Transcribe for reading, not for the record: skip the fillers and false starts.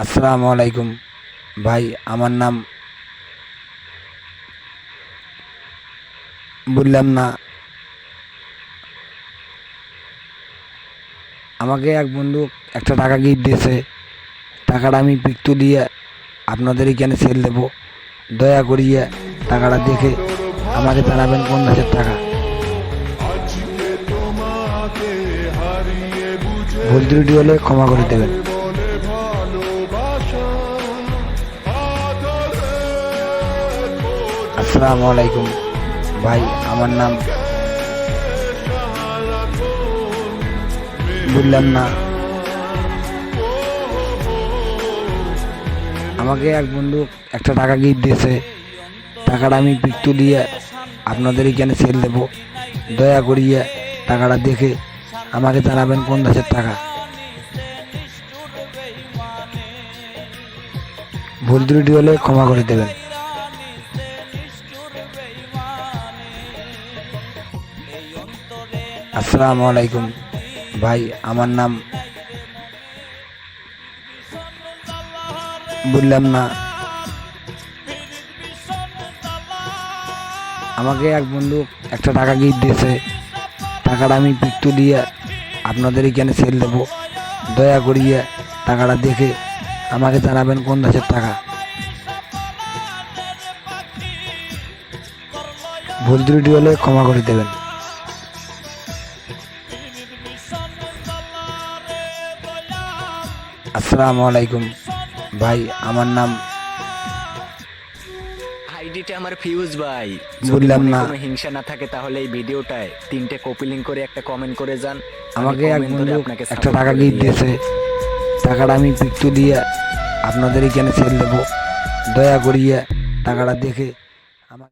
আসসালামু আলাইকুম ভাই, আমার নাম বললাম না। আমাকে এক বন্ধু একটা টাকা গিফট দিয়েছে। টাকাটা আমি পিকতু দিয়ে আপনাদের এখানে সেল দেবো। দয়া করিয়ে টাকাটা দেখে আমাকে জানাবেন কোন দেশের টাকা। ভুল ত্রুটি হলে ক্ষমা করে দেবেন। আসসালামু আলাইকুম ভাই, আমার নাম বললাম না। আমাকে এক বন্ধু একটা টাকা গিফট দিয়েছে। টাকাটা আমি পিকতু দিয়ে আপনাদের এখানে সেল দেবো। দয়া করিয়ে টাকাটা দেখে আমাকে জানাবেন কোন দেশের টাকা। ভুল ত্রুটি হলে ক্ষমা করে দেবেন। আসসালামু আলাইকুম ভাই, আমার নাম বললাম না। আমাকে এক বন্ধু একটা টাকা গিফট দিয়েছে। টাকাটা আমি পিকতু দিয়ে আপনাদের এখানে সেল দেবো। দয়া করিয়ে টাকাটা দেখে আমাকে জানাবেন কোন দেশের টাকা। ভুল ত্রুটি হলে ক্ষমা করে দেবেন। আসসালামু আলাইকুম ভাই, আমার নাম আইডিটা আমার ফিউজ ভাই। বললাম যদি না। কোনো হিংসা না থাকে তাহলে এই ভিডিওটায় 3টে কপি লিংক করে একটা কমেন্ট করে যান। আমাকে এক comment করে বন্ধু আপনাকে একটা support টাকা করে গিফট দিয়ে দিয়েছে। টাকাটা আমি পিকতু দিয়ে আপনাদের এখানে সেল দেবো। দয়া করিয়ে টাকাটা দেখে